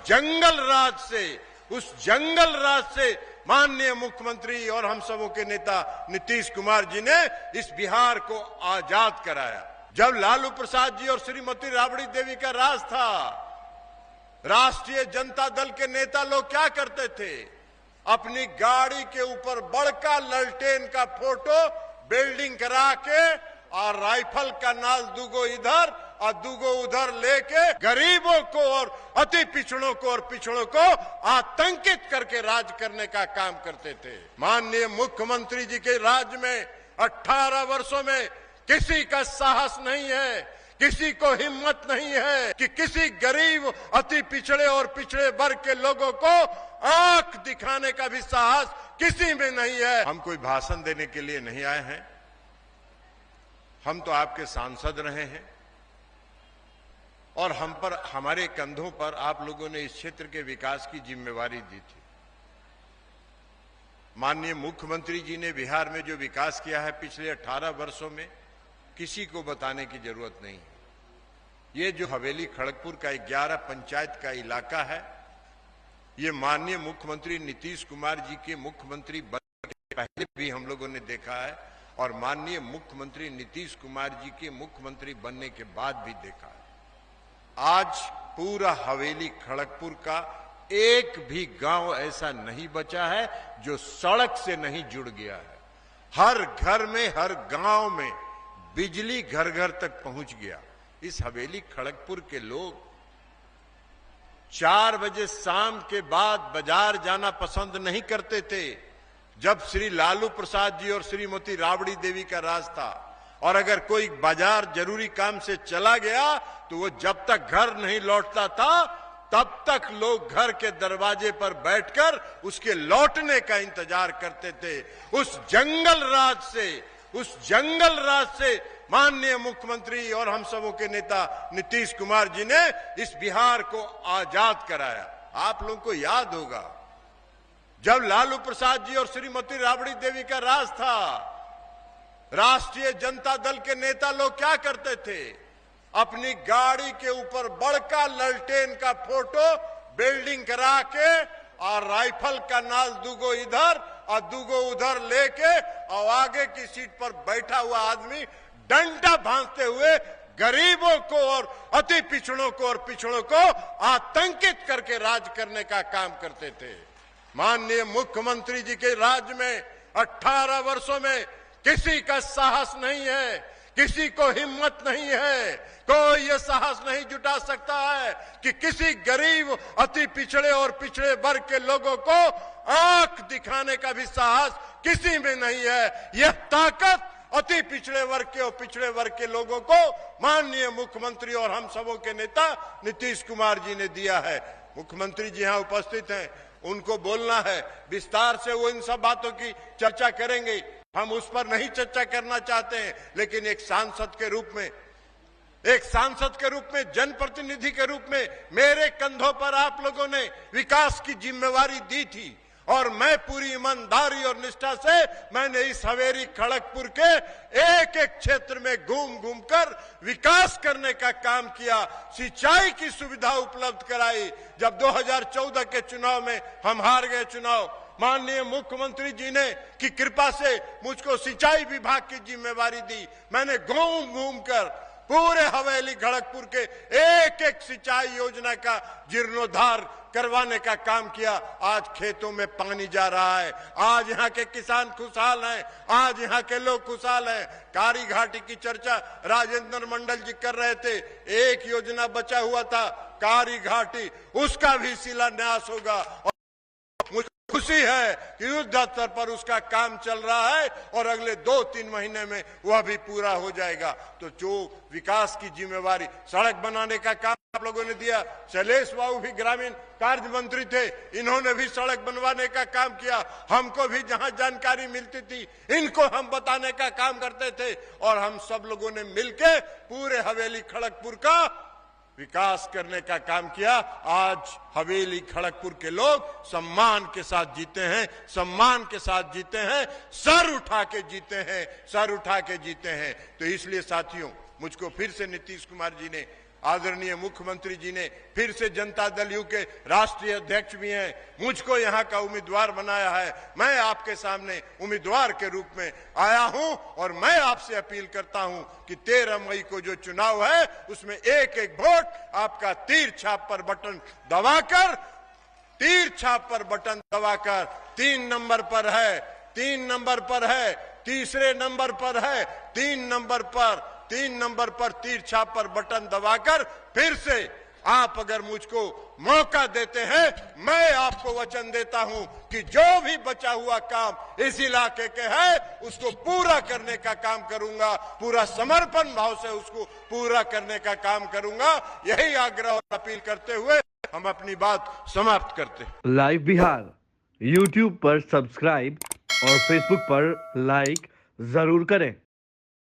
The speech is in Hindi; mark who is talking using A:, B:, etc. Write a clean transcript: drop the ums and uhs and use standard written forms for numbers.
A: जंगल राज से माननीय मुख्यमंत्री और हम सबों के नेता नीतीश कुमार जी ने इस बिहार को आजाद कराया। जब लालू प्रसाद जी और श्रीमती राबड़ी देवी का राज था, राष्ट्रीय जनता दल के नेता लोग क्या करते थे? अपनी गाड़ी के ऊपर बड़का ललटेन का फोटो बिल्डिंग करा के और राइफल का नाल दुगो इधर और दुगो उधर लेके गरीबों को और अति पिछड़ों को और पिछड़ों को आतंकित करके राज करने का काम करते थे। माननीय मुख्यमंत्री जी के राज में 18 वर्षों में किसी का साहस नहीं है, किसी को हिम्मत नहीं है कि किसी गरीब अति पिछड़े और पिछड़े वर्ग के लोगों को आंख दिखाने का भी साहस किसी में नहीं है। हम कोई भाषण देने के लिए नहीं आए हैं, हम तो आपके सांसद रहे हैं और हमारे कंधों पर आप लोगों ने इस क्षेत्र के विकास की जिम्मेवारी दी थी। माननीय मुख्यमंत्री जी ने बिहार में जो विकास किया है पिछले 18 वर्षों में, किसी को बताने की जरूरत नहीं है। ये जो हवेली खड़गपुर का 11 पंचायत का इलाका है, ये माननीय मुख्यमंत्री नीतीश कुमार जी के मुख्यमंत्री बनने के पहले भी हम लोगों ने देखा है और माननीय मुख्यमंत्री नीतीश कुमार जी के मुख्यमंत्री बनने के बाद भी देखा है। आज पूरा हवेली खड़गपुर का एक भी गांव ऐसा नहीं बचा है जो सड़क से नहीं जुड़ गया है। हर घर में, हर गांव में बिजली घर घर तक पहुंच गया। इस हवेली खड़गपुर के लोग 4 बजे शाम के बाद बाजार जाना पसंद नहीं करते थे। जब श्री लालू प्रसाद जी और श्रीमती राबड़ी देवी का राज था और अगर कोई बाजार जरूरी काम से चला गया तो वो जब तक घर नहीं लौटता था तब तक लोग घर के दरवाजे पर बैठकर उसके लौटने का इंतजार करते थे। उस जंगल राज से माननीय मुख्यमंत्री और हम सबों के नेता नीतीश कुमार जी ने इस बिहार को आजाद कराया। आप लोगों को याद होगा जब लालू प्रसाद जी और श्रीमती राबड़ी देवी का राज था, राष्ट्रीय जनता दल के नेता लोग क्या करते थे? अपनी गाड़ी के ऊपर बड़का ललटेन का फोटो बिल्डिंग करा के और राइफल का नाल दुगो इधर और दुगो उधर लेके और आगे की सीट पर बैठा हुआ आदमी डंडा भांजते हुए गरीबों को और अति पिछड़ों को और पिछड़ों को आतंकित करके राज करने का काम करते थे। माननीय मुख्यमंत्री जी के राज में 18 वर्षों में किसी का साहस नहीं है, किसी को हिम्मत नहीं है, कोई ये साहस नहीं जुटा सकता है कि किसी गरीब अति पिछड़े और पिछड़े वर्ग के लोगों को आंख दिखाने का भी साहस किसी में नहीं है। यह ताकत अति पिछड़े वर्ग के और पिछड़े वर्ग के लोगों को माननीय मुख्यमंत्री और हम सबों के नेता नीतीश कुमार जी ने दिया है। मुख्यमंत्री जी यहाँ उपस्थित हैं, उनको बोलना है विस्तार से, वो इन सब बातों की चर्चा करेंगे। हम उस पर नहीं चर्चा करना चाहते हैं, लेकिन एक सांसद के रूप में जनप्रतिनिधि के रूप में मेरे कंधों पर आप लोगों ने विकास की जिम्मेवारी दी थी और मैं पूरी ईमानदारी और निष्ठा से मैंने इस हवेली खड़गपुर के एक एक क्षेत्र में घूम घूम कर विकास करने का काम किया, सिंचाई की सुविधा उपलब्ध कराई। जब 2014 के चुनाव में हम हार गए चुनाव, माननीय मुख्यमंत्री जी ने की कृपा से मुझको सिंचाई विभाग की जिम्मेवारी दी। मैंने घूम घूम कर पूरे हवेली खड़गपुर के एक एक सिंचाई योजना का जीर्णोद्धार करवाने का काम किया। आज खेतों में पानी जा रहा है, आज यहाँ के किसान खुशहाल हैं, आज यहाँ के लोग खुशहाल हैं। कारी घाटी की चर्चा राजेंद्र मंडल जी कर रहे थे, एक योजना बचा हुआ था कारी घाटी, उसका भी शिलान्यास होगा। खुशी है कि युद्ध स्तर पर उसका काम चल रहा है और अगले 2-3 महीने में वह भी पूरा हो जाएगा। तो जो विकास की जिम्मेवारी, सड़क बनाने का काम आप लोगों ने दिया, शैलेश बाबू भी ग्रामीण कार्य मंत्री थे, इन्होंने भी सड़क बनवाने का काम किया। हमको भी जहां जानकारी मिलती थी इनको हम बताने का काम करते थे और हम सब लोगों ने मिलकर पूरे हवेली खड़गपुर का विकास करने का काम किया। आज हवेली खड़गपुर के लोग सम्मान के साथ जीते हैं, सम्मान के साथ जीते हैं, सर उठा के जीते हैं, सर उठा के जीते हैं। तो इसलिए साथियों, मुझको फिर से नीतीश कुमार जी ने आदरणीय मुख्यमंत्री जी ने फिर से जनता दल यू के राष्ट्रीय अध्यक्ष भी हैं, मुझको यहाँ का उम्मीदवार बनाया है। मैं आपके सामने उम्मीदवार के रूप में आया हूं और मैं आपसे अपील करता हूं कि 13 मई को जो चुनाव है उसमें एक एक वोट आपका तीर छाप पर बटन दबाकर, तीर छाप पर बटन दबाकर 3 नंबर पर है, 3 नंबर पर है, तीसरे नंबर पर है, 3 नंबर पर तीर छाप पर बटन दबाकर फिर से आप अगर मुझको मौका देते हैं, मैं आपको वचन देता हूं कि जो भी बचा हुआ काम इस इलाके के है उसको पूरा करने का काम करूंगा, पूरा समर्पण भाव से उसको पूरा करने का काम करूंगा। यही आग्रह और अपील करते हुए हम अपनी बात समाप्त करते हैं।
B: लाइव बिहार YouTube पर सब्सक्राइब और Facebook पर लाइक जरूर करें।